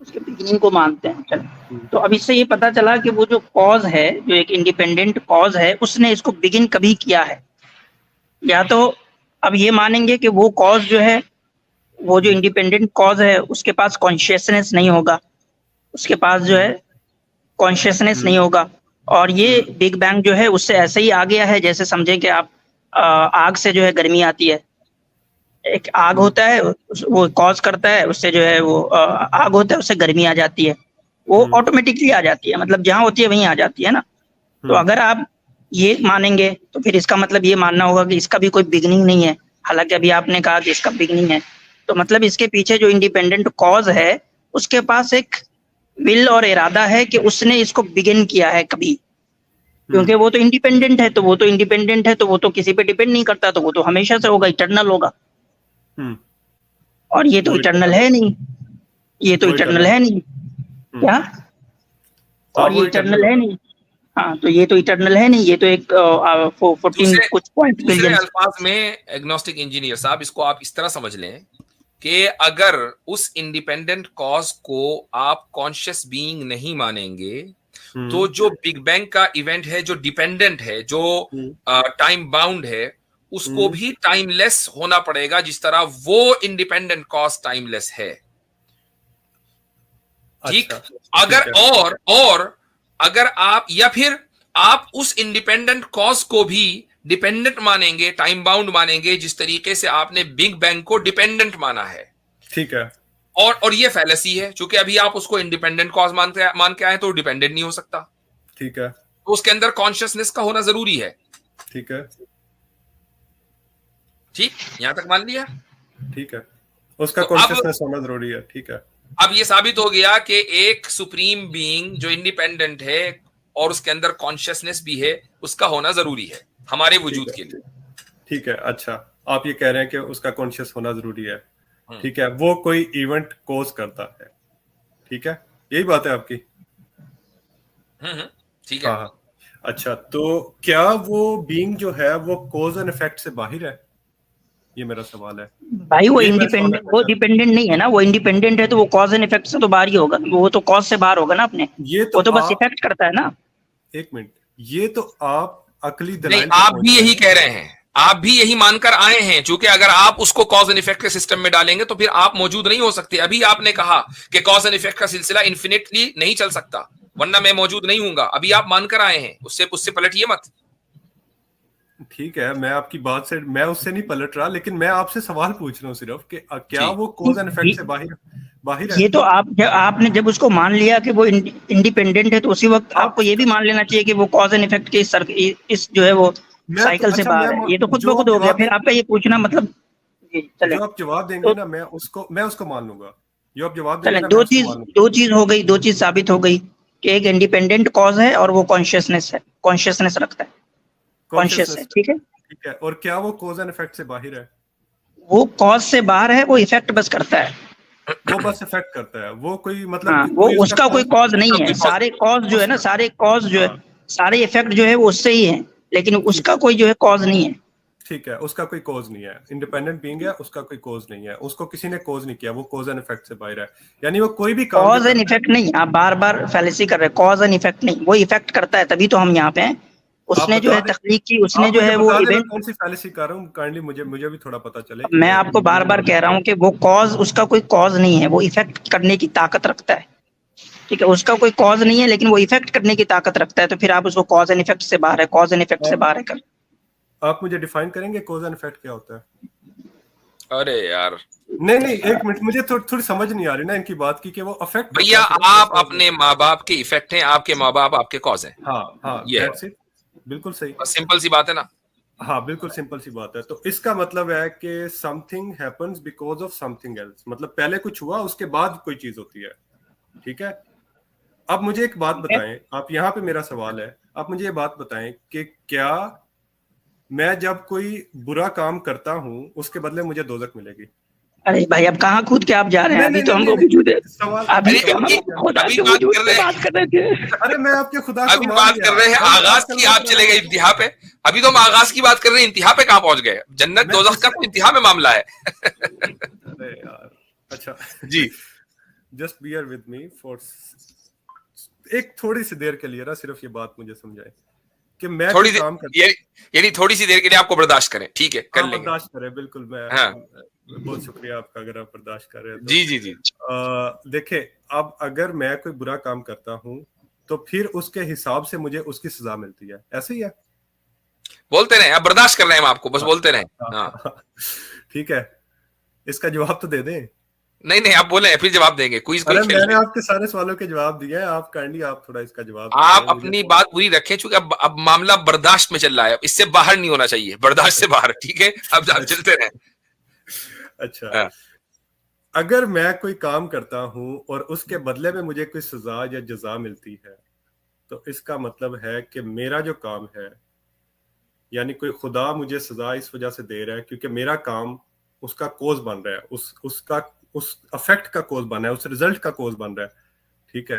उसके बिगिनिंग को मानते हैं। चलो, तो अब इससे ये पता चला कि वो जो कॉज है, जो एक इंडिपेंडेंट कॉज है, उसने इसको बिगिन कभी किया है। या तो अब ये मानेंगे कि वो कॉज जो है, वो जो इंडिपेंडेंट कॉज है उसके पास कॉन्शियसनेस नहीं होगा, उसके पास जो है कॉन्शियसनेस नहीं होगा, और ये बिग बैंग जो है उससे ऐसे ही आ गया है जैसे समझे कि आप आग से जो है गर्मी आती है। एक आग होता है, वो कॉज करता है, उससे जो है वो आग होता है, उससे गर्मी आ जाती है, वो ऑटोमेटिकली आ जाती है, मतलब जहां होती है वहीं आ जाती है ना। तो अगर आप ये मानेंगे तो फिर इसका मतलब ये मानना होगा कि इसका भी कोई बिगनिंग नहीं है, हालांकि अभी आपने कहा कि इसका बिगनिंग है। तो मतलब इसके पीछे जो इंडिपेंडेंट कॉज है उसके पास एक विल और इरादा है कि उसने इसको बिगिन किया है कभी, क्योंकि वो तो इंडिपेंडेंट है, तो वो तो इंडिपेंडेंट है, तो वो तो किसी पे डिपेंड नहीं करता, तो वो तो हमेशा से होगा, इटर्नल होगा। और ये तो इटर्नल है नहीं, ये तो इटर्नल है नहीं, क्या? और ये इटर्नल है नहीं, हाँ, तो ये तो इटर्नल है नहीं, ये तो एक 14 कुछ पॉइंट बिलियन। अल्फाज में एग्नोस्टिक इंजीनियर साहब, इसको आप इस तरह समझ लें कि अगर उस इंडिपेंडेंट कॉज को आप कॉन्शियस बीइंग नहीं मानेंगे तो जो बिग बैंग का इवेंट है, जो डिपेंडेंट है, जो टाइम बाउंड है, उसको भी टाइमलेस होना पड़ेगा, जिस तरह वो इंडिपेंडेंट कॉज टाइमलेस है। ठीक? अगर और अगर आप, या फिर आप उस इंडिपेंडेंट कॉज को भी डिपेंडेंट मानेंगे, टाइम बाउंड मानेंगे, जिस तरीके से आपने बिग बैंग को डिपेंडेंट माना है। ठीक है। और ये फैलेसी है, क्योंकि अभी आप उसको इंडिपेंडेंट कॉज मान के आए तो डिपेंडेंट नहीं हो सकता। ठीक है। तो उसके अंदर कॉन्शियसनेस का होना जरूरी है। ठीक है। ठीक, यहां तक मान लिया? ठीक है, उसका कॉन्शियसनेस होना जरूरी है। ठीक है। अब ये साबित हो गया कि एक सुप्रीम बीइंग जो इंडिपेंडेंट है और उसके अंदर कॉन्शियसनेस भी है, उसका होना जरूरी है हमारे वजूद के लिए। ठीक है। अच्छा, आप ये कह रहे हैं कि उसका कॉन्शियस होना जरूरी है। ठीक है, वो कोई इवेंट कोज करता है। ठीक है, यही बात है आपकी? ठीक है। हाँ। अच्छा, तो क्या वो बीइंग जो है वो कॉज एंड इफेक्ट से बाहर है? ये मेरा सवाल है भाई। वो इंडिपेंडेंट, वो डिपेंडेंट नहीं है ना, वो इंडिपेंडेंट है तो वो कॉज एंड इफेक्ट से तो बाहर ही होगा, वो तो कॉज से बाहर होगा ना अपने, ये तो वो तो बस इफेक्ट करता है ना। एक मिनट, ये तो आप अकली दलाइल नहीं, आप भी यही कह रहे हैं, आप भी यही मानकर आए हैं, क्योंकि अगर आप उसको कॉज एंड इफेक्ट के सिस्टम में डालेंगे तो फिर आप मौजूद नहीं हो सकते। अभी आपने कहा कि कॉज एंड इफेक्ट का सिलसिला इन्फिनिटली नहीं चल सकता, वरना मैं मौजूद नहीं हूंगा। अभी आप मानकर आए हैं, उससे पलटिए मत। ठीक है, मैं आपकी बात से, मैं उससे नहीं पलट रहा, लेकिन मैं आपसे सवाल पूछ रहा हूँ सिर्फ कि क्या वो कॉज एंड इफेक्ट से बाहर है? ये तो आपने जब उसको मान लिया कि वो इंडिपेंडेंट है, तो उसी वक्त आपको ये भी मान लेना चाहिए कि वो कॉज एंड इफेक्ट के इस जो है वो साइकिल से बाहर है। ये तो खुद ब खुद हो गया। फिर आपका ये पूछना मतलब, जो आप जवाब देंगे ना, मैं उसको मान लूंगा। जो आप जवाब देंगे ना, दो चीज हो गई, दो चीज साबित हो गई कि एक इंडिपेंडेंट कॉज है और वो कॉन्शियसनेस है, कॉन्शियसनेस रखता है, कॉन्शियस है। ठीक है। ठीक है, और क्या वो कॉज एंड इफेक्ट से बाहर है? वो कॉज से बाहर है, वो इफेक्ट बस करता है। वो बस इफेक्ट करता है, वो कोई मतलब हाँ, वो कोई उसका कोई कॉज नहीं है। कोई सारे कॉज जो है ना, सारे कॉज जो है, हाँ, सारे इफेक्ट जो है वो उससे ही है, लेकिन ठीक उसका कोई जो है कॉज नहीं है। ठीक है, उसका कोई कॉज नहीं है, इंडिपेंडेंट बीइंग है, उसका कोई कॉज नहीं है, उसको किसी ने कॉज नहीं किया, वो कॉज एंड इफेक्ट से बाहर है। यानी वो कोई भी काम जो कॉज एंड करता है, इफेक्ट नहीं, आप बार बार फैलेसी कर रहे हैं। कॉज एंड इफेक्ट नहीं, वो इफेक्ट करता है, तभी तो हम यहाँ पे हैं। आप उसने जो बता है दें, तख्लीक की, उसने आप जो मुझे है वो बता दें मैं इवेंट। कौन सी फैलेसी कर रहा हूँ, काइंडली मुझे मुझे भी थोड़ा पता चले कि मैं मैं आपको बार बार कह रहा हूँ कि वो कॉज, उसका कोई कॉज नहीं है, वो इफेक्ट करने की ताकत रखता है। ठीक है, उसका कोई कॉज नहीं है, लेकिन वो इफेक्ट करने की ताकत रखता है, तो फिर आप उसको कॉज एंड इफेक्ट से बाहर है, कॉज एंड इफेक्ट से आप बाहर है कर। आप मुझे डिफाइन करेंगे कॉज एंड इफेक्ट क्या होता है? अरे यार नहीं नहीं, एक मिनट, मुझे थोड़ी समझ नहीं आ रही ना इनकी बात की, कि वो अफेक्ट भैया, कैसे करता है, आप cause अपने नहीं माँ बाप के इफेक्ट हैं, आपके माँ बाप आपके कॉज हैं। करता। हाँ हाँ, ये है, दैट्स इट, बिल्कुल सही। बस सिंपल सी बात है ना। हाँ बिल्कुल सिंपल सी बात है। तो इसका मतलब है कि something happens because of something else, मतलब पहले कुछ हुआ, उसके बाद कोई चीज होती है। ठीक है, अब मुझे एक बात ठीक है। बताएं, आप यहाँ पे मेरा सवाल है, आप मुझे ये बात बताएं कि क्या मैं जब कोई बुरा काम करता हूं उसके बदले मुझे दोजख मिलेगी? अरे भाई, अब कहाँ कूद के आप जा रहे हैं? नहीं अभी नहीं तो नहीं हम नहीं वो वजूद है, नहीं, सवाल अभी अरे तो हम अभी खुदा अभी के बात वजूद कर पे रहे बात हैं, कर रहे थे। अरे मैं आपके खुदा को अभी मान बात लिया, कर रहे हैं हम आगाज आजकल की, आप मसला चले गए इंतहा पे। अभी तो हम आगाज की बात कर रहे हैं, इंतहा पे कहाँ पहुंच गए? जन्नत मैं दोजख का तो इंतहा में मामला है। अरे यार, अच्छा जी, just bear with me for एक थोड़ी सी देर के लिए ना, सिर्फ ये बात मुझे समझाए कि मैं कोई थोड़ी देर, काम कर, यानी थोड़ी सी देर के लिए आपको बर्दाश्त करें, ठीक है, कर हाँ लेंगे। बर्दाश्त करें, बिल्कुल। मैं हाँ, बहुत शुक्रिया आपका अगर आप बर्दाश्त कर रहे हैं तो। जी जी जी, देखिए, अब अगर मैं कोई बुरा काम करता हूं तो फिर उसके हिसाब से मुझे उसकी सजा मिलती है, ऐसे ही है? बोलते रहे, अब बर्दाश्त कर रहे हैं हम आपको, बस हाँ बोलते रहे। हाँ हाँ, हाँ, ठीक है, इसका जवाब तो दे दें। नहीं नहीं, आप बोले फिर जवाब देंगे, क्विज कोई अरे खेल मैंने रहे हैं। आपके सारे सवालों के जवाब दिए हैं, आप काइंडली आप थोड़ा इसका जवाब दे आप दें मुझे। अपनी बात पूरी रखें, चूंकि अब मामला बर्दाश्त में चल रहा है, इससे बाहर नहीं होना चाहिए, बर्दाश्त से बाहर, ठीक है? अब आप चलते रहे। अच्छा, हाँ, अगर मैं कोई काम करता हूं और उसके बदले में मुझे कोई सजा या जजा मिलती है, तो इसका मतलब है कि मेरा जो काम है, यानी कोई खुदा मुझे सजा इस वजह से दे रहा है क्योंकि मेरा काम उसका कोज बन रहा है, उसका उस अफेक्ट का कोज बन रहा है, उस रिजल्ट का कोज बन रहा है। ठीक है,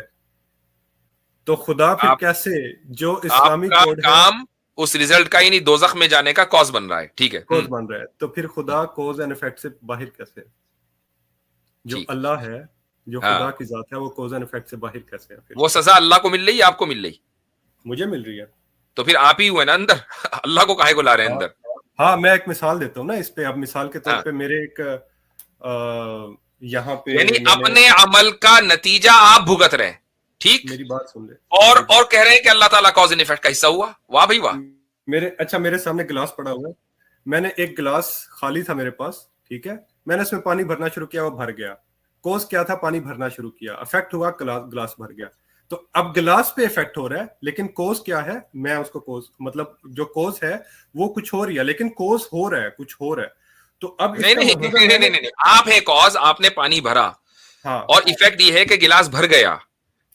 तो खुदा फिर आप कैसे, जो इस्लामिक आपका कोड है, काम उस रिजल्ट का, यानी दोजख में जाने का कॉज बन रहा है, ठीक है? कोज बन रहा है, तो फिर खुदा कोज एंड इफेक्ट से बाहर कैसे? जो ठीक, अल्लाह है, जो खुदा हाँ, की जात है, वो कोज एंड इफेक्ट से बाहर कैसे है फिर? वो सजा अल्लाह को मिल रही है, आपको मिल रही? मुझे मिल रही है। तो फिर आप ही हुए ना अंदर। अल्लाह को काहे को ला रहे हैं हाँ अंदर? हाँ, मैं एक मिसाल देता हूँ ना इस पे। अब मिसाल के तौर हाँ, पे मेरे एक यहाँ पे यानी मैंने, अपने अमल का नतीजा आप भुगत रहे हैं, ठीक? मेरी बात सुन ले, और कह रहे हैं कि अल्लाह ताला कॉज एंड इफेक्ट का हिस्सा हुआ। वाह भाई वाह। मेरे सामने गिलास पड़ा हुआ है, मैंने एक गिलास खाली था मेरे पास, ठीक है, मैंने उसमें पानी भरना शुरू किया, वो भर गया। कोस क्या था? पानी भरना शुरू किया, इफेक्ट हुआ, गिलास भर गया। तो अब गिलास पे इफेक्ट हो रहा है, लेकिन कोस क्या है? मैं उसको कोस, मतलब जो कोस है वो कुछ हो रही है, लेकिन कोस हो रहा है, कुछ हो रहा है। तो अब नहीं इसका नहीं मतलब नहीं है नहीं मैंने, नहीं नहीं, आप है कॉज, आपने पानी भरा हाँ और इफेक्ट ये है कि गिलास भर गया,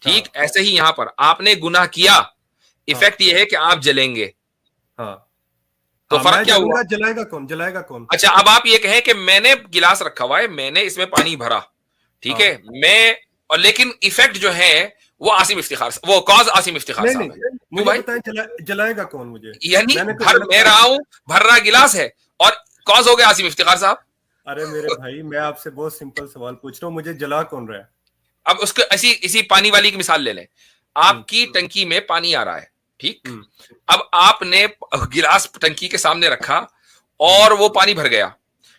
ठीक? हाँ ऐसे ही यहां पर आपने गुनाह किया, हाँ इफेक्ट ये है कि आप जलेंगे। हाँ तो हाँ, फर्क मैं क्या हुआ? जलूंगा, जलाएगा कौन? जलाएगा कौन? अच्छा, अब आप ये कहें कि मैंने गिलास रखा हुआ है, मैंने इसमें पानी भरा, ठीक हाँ, है, मैं, और लेकिन इफेक्ट जो है वो आसिम इफ्तिखार, वो कॉज आसिम इफ्तिखार नहीं साहब है। नहीं, क्यों मुझे भाई? बताएं, जलाएगा कौन मुझे? यानी मैंने कोई भर गलत मैं काम? रहा हूं, भर रहा गिलास है, और कॉज हो गया आसिम इफ्तिखार साहब। अरे मेरे भाई, मैं आपसे बहुत सिंपल सवाल पूछ रहा हूँ, मुझे जला कौन रहा है? अब उसको इसी इसी पानी वाली की मिसाल ले लें। हम्म आपकी टंकी में पानी आ रहा है, ठीक? हम्म अब आपने गिलास टंकी के सामने रखा हम्म और वो पानी भर गया,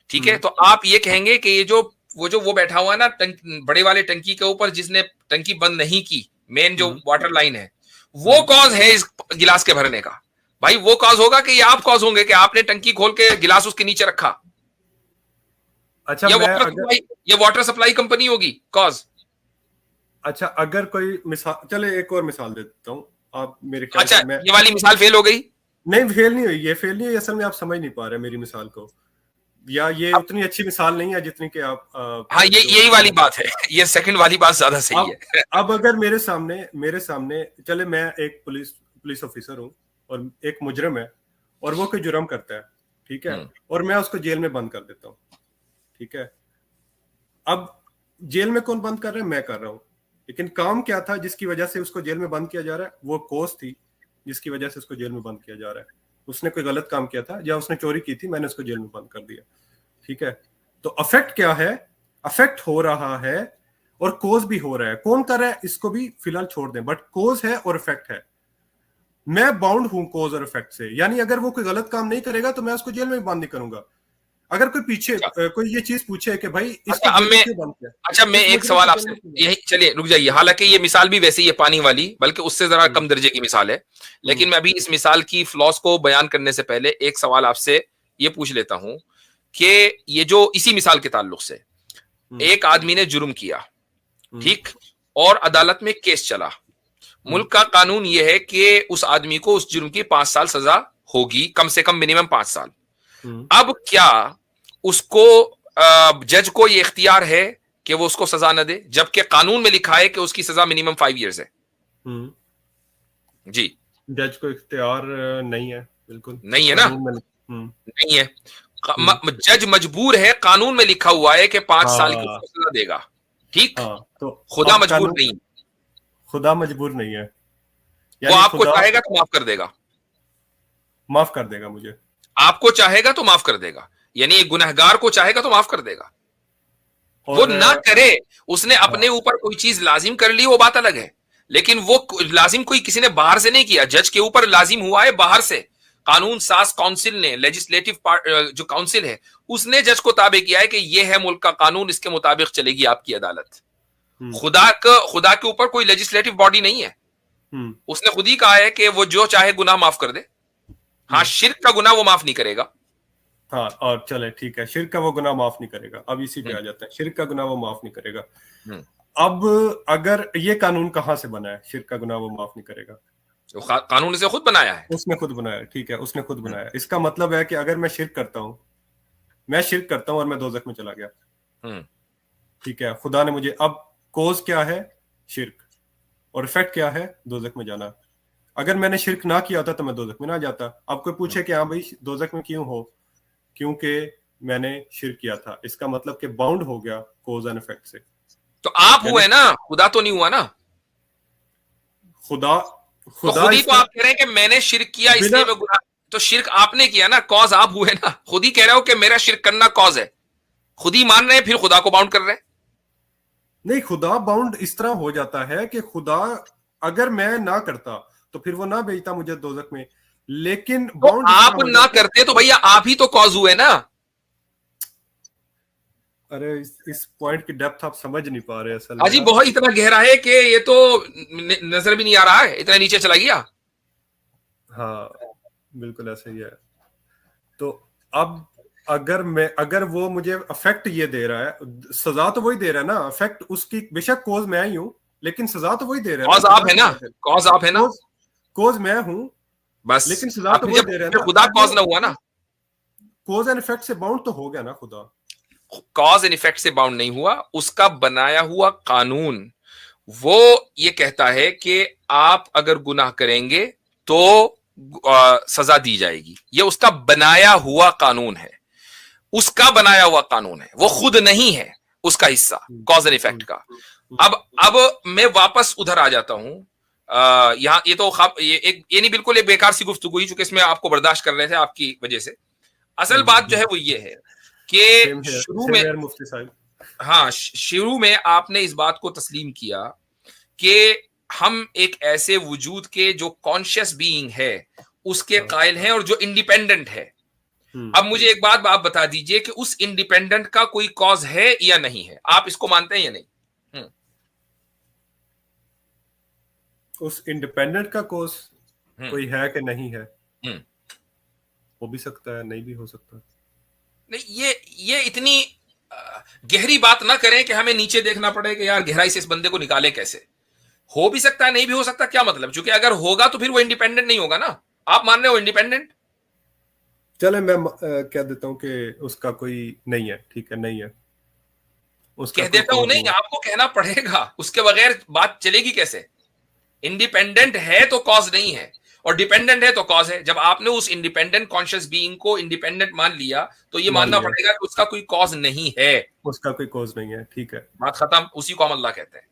ठीक है? हम्म तो आप ये कहेंगे कि ये जो वो बैठा हुआ है ना बड़े वाले टंकी के ऊपर, जिसने टंकी बंद नहीं की, मेन जो हम्म वाटर लाइन है, वो कॉज है इस गिलास के भरने का। भाई वो कॉज होगा कि ये आप कॉज होंगे कि आपने टंकी खोल के गिलास उसके नीचे रखा? अच्छा, या मैं वाटर अगर, सप्लाई, या वाटर सप्लाई कंपनी होगी कॉज? अच्छा अगर कोई मिसाल, चले एक और मिसाल दे देता हूँ। आप मेरे ख्याल अच्छा, से, मैं, ये वाली मिसाल फेल हो गई। नहीं फेल नहीं हुई, ये फेल नहीं हुई, असल में आप समझ नहीं पा रहे मेरी मिसाल को, या ये अब उतनी अच्छी मिसाल नहीं है जितनी कि आप हाँ, ये जो यही वाली बात है। ये सेकंड वाली बात ज्यादा सही अब है। अब अगर मेरे सामने चले, मैं एक पुलिस ऑफिसर हूँ और एक मुजरिम है और वो कोई जुर्म करता है, ठीक है, और मैं उसको जेल में बंद कर देता हूँ, ठीक है। अब जेल में कौन बंद कर रहा है? मैं कर रहा हूँ। लेकिन काम क्या था जिसकी वजह से उसको जेल में बंद किया जा रहा है? वो कॉज थी जिसकी वजह से उसको जेल में बंद किया जा रहा है। उसने कोई गलत काम किया था या उसने चोरी की थी, मैंने उसको जेल में बंद कर दिया। ठीक है, तो अफेक्ट क्या है? अफेक्ट हो रहा है और कोज भी हो रहा है। कौन कर रहा है इसको भी फिलहाल छोड़ दें, बट कोज है और इफेक्ट है। मैं बाउंड हूं कोज और इफेक्ट से, यानी अगर वो कोई गलत काम नहीं करेगा तो मैं उसको जेल में भी बंद नहीं करूंगा। अगर कोई पीछे कोई ये चीज पूछे कि भाई इसको जेल में क्यों बंद किया, अच्छा मैं एक सवाल आपसे, यही चलिए रुक जाइए, हालांकि ये मिसाल भी वैसे ही है पानी वाली, बल्कि उससे जरा कम दर्जे की मिसाल है, लेकिन मैं अभी इस मिसाल की फ्लॉस को बयान करने से पहले एक सवाल आपसे ये पूछ लेता हूं कि ये जो इसी मिसाल के ताल्लुक से एक आदमी ने जुर्म किया, ठीक, और अदालत में केस चला, मुल्क का कानून यह है कि उस आदमी को उस जुर्म की 5 साल सजा होगी, कम से कम मिनिमम 5 साल। अब क्या उसको जज को ये इख्तियार है कि वो उसको सजा न दे, जबकि कानून में लिखा है कि उसकी सजा मिनिमम 5 इयर्स है? जी, जज को इख्तियार नहीं है, बिल्कुल नहीं है ना, नहीं है। जज मजबूर है, कानून में लिखा हुआ है कि 5 साल की सजा देगा, ठीक। तो खुदा मजबूर नहीं, खुदा मजबूर नहीं है, वो आपको चाहेगा तो माफ कर देगा, माफ कर देगा मुझे, आपको चाहेगा तो माफ कर देगा, यानी एक गुनहगार को चाहेगा तो माफ कर देगा। वो ना करे, उसने अपने ऊपर कोई चीज लाजिम कर ली, वो बात अलग है, लेकिन वो लाजिम कोई किसी ने बाहर से नहीं किया, जज के ऊपर लाजिम हुआ है बाहर से। कानून साज काउंसिल ने, लेजिस्लेटिव जो काउंसिल है, उसने जज को ताबे किया है कि ये है मुल्क का कानून, इसके मुताबिक चलेगी आपकी अदालत। खुदा के ऊपर कोई लेजिस्लेटिव बॉडी नहीं है, उसने खुद ही कहा है कि वो जो चाहे गुनाह माफ कर दे। हाँ, शिर्क का गुनाह वो माफ नहीं करेगा। हाँ, और चले ठीक है, शिर्क का वो गुनाह माफ नहीं करेगा। अब इसी पे आ जाते हैं, शिर्क का गुनाह वो माफ नहीं करेगा। अब अगर ये कानून कहाँ से बना है, शिर्क का गुनाह वो माफ नहीं करेगा? कानून इसे खुद बनाया है, उसने खुद बनाया, ठीक है, उसने खुद बनाया। इसका मतलब है कि अगर मैं शिर्क करता हूं और मैं दोजख में चला गया, ठीक है, खुदा ने मुझे, अब कोज क्या है? शिर्क, और इफेक्ट क्या है? दोजख में जाना। अगर मैंने शिर्क ना किया होता तो मैं दोजख में ना जाता। अब कोई पूछे कि हाँ भाई दोजख में क्यों हो? क्योंकि मैंने शिर्क किया था। इसका मतलब कि बाउंड हो गया कोज एंड इफेक्ट से। तो आप हुए ना, खुदा तो नहीं हुआ ना। खुदा तो खुद ही तो आप कह रहे हैं कि मैंने शिर्क किया इसलिए मैं गुनाह, तो शिर्क आपने किया ना, कॉज आप हुए ना। खुद ही कह रहे हो कि मेरा शिर्क करना कॉज है, खुद ही मान रहे हैं, फिर खुदा को बाउंड कर रहे हैं। नहीं, खुदा बाउंड इस तरह हो जाता है कि खुदा अगर मैं ना करता तो फिर वो ना भेजता मुझे दोजख में, लेकिन तो आप ना करते तो भैया आप ही तो कॉज हुए ना। अरे इस पॉइंट की डेप्थ आप समझ नहीं पा रहे असल में। अजी बहुत इतना गहरा है कि ये तो नजर भी नहीं आ रहा है, इतना नीचे चला गया। हाँ बिल्कुल ऐसा ही है। तो अब अगर वो मुझे अफेक्ट ये दे रहा है, सजा तो वही दे रहा है ना, अफेक्ट उसकी, बेशक कोज मैं ही हूं लेकिन सजा तो वही दे रहा है। कॉज आप है ना, कॉज आप है ना, कोज मैं हूं बस, लेकिन सजा तो वही दे रहा है ना। खुदा कॉज ना हुआ ना, कोज एंड इफेक्ट से बाउंड तो हो गया ना खुदा। कॉज एंड इफेक्ट से बाउंड नहीं हुआ, उसका बनाया हुआ कानून वो ये कहता है कि आप अगर गुनाह करेंगे तो सजा दी जाएगी। ये उसका बनाया हुआ कानून है, उसका बनाया हुआ कानून है, वो खुद नहीं है उसका हिस्सा कॉज एंड इफेक्ट का। अब मैं वापस उधर आ जाता हूं। यहाँ ये तो ये नहीं, बिल्कुल एक बेकार सी गुफ्तगू हुई, चूंकि इसमें आपको बर्दाश्त कर रहे थे आपकी वजह से। असल बात जो है वो ये है कि शुरू में, मुफ्ती साहब, हाँ, शुरू में आपने इस बात को तस्लीम किया कि हम एक ऐसे वजूद के जो कॉन्शियस बीइंग है उसके कायल हैं और जो इंडिपेंडेंट है। अब मुझे एक बात आप बता दीजिए कि उस इंडिपेंडेंट का कोई कॉज है या नहीं है, आप इसको मानते हैं या नहीं? उस इंडिपेंडेंट का कॉज कोई है कि नहीं है? हो भी सकता है, नहीं भी हो सकता। नहीं, ये इतनी गहरी बात ना करें कि हमें नीचे देखना पड़े कि यार गहराई से इस बंदे को निकाले कैसे। हो भी सकता है, नहीं भी हो सकता, क्या मतलब? क्योंकि अगर होगा तो फिर वो इंडिपेंडेंट नहीं होगा ना। आप मान रहे हो इंडिपेंडेंट, चले मैं कह देता हूं कि उसका कोई नहीं है, ठीक है, नहीं है, कह देता हूं नहीं, आपको कहना पड़ेगा, उसके बगैर बात चलेगी कैसे? इंडिपेंडेंट है तो कॉज नहीं है, और डिपेंडेंट है तो कॉज है। जब आपने उस इंडिपेंडेंट कॉन्शियस बीइंग को इंडिपेंडेंट मान लिया तो ये मानना पड़ेगा कि उसका कोई कॉज नहीं है, उसका कोई कॉज नहीं है। ठीक है, बात खत्म। उसी को हम अल्लाह कहते हैं।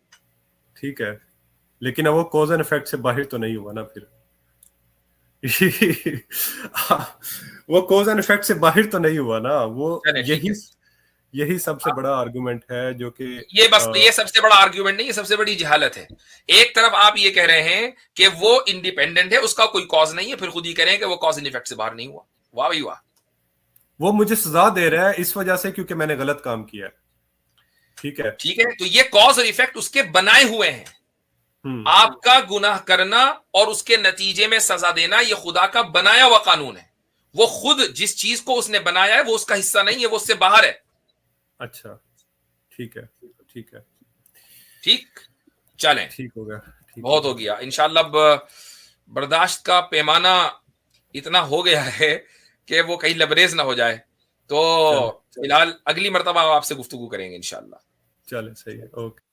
ठीक है, लेकिन अब वो कॉज एंड इफेक्ट से बाहर तो नहीं हुआ ना फिर। वो कॉज एंड इफेक्ट से बाहर तो नहीं हुआ ना वो। यही सबसे बड़ा आर्गुमेंट है जो कि ये सबसे बड़ा आर्गुमेंट नहीं, ये सबसे बड़ी जहालत है। एक तरफ आप ये कह रहे हैं कि वो इंडिपेंडेंट है, उसका कोई कॉज नहीं है, फिर खुद ही कह रहे हैं कि वो कॉज एंड इफेक्ट से बाहर नहीं हुआ। वाह भाई वाह। वो मुझे सजा दे रहा है इस वजह से क्योंकि मैंने गलत काम किया है। ठीक है, ठीक है, तो ये कॉज और इफेक्ट उसके बनाए हुए हैं। आपका गुनाह करना और उसके नतीजे में सजा देना ये खुदा का बनाया हुआ कानून है। वो खुद जिस चीज को उसने बनाया है वो उसका हिस्सा नहीं है, वो उससे बाहर है। अच्छा, ठीक है, ठीक है, ठीक, चलें, ठीक हो गया, बहुत हो गया। इंशाल्लाह बर्दाश्त का पैमाना इतना हो गया है कि वो कहीं लबरेज ना हो जाए। तो फिलहाल अगली मर्तबा आपसे गुफ्तगू करेंगे इंशाल्लाह। चले, सही है, ओके।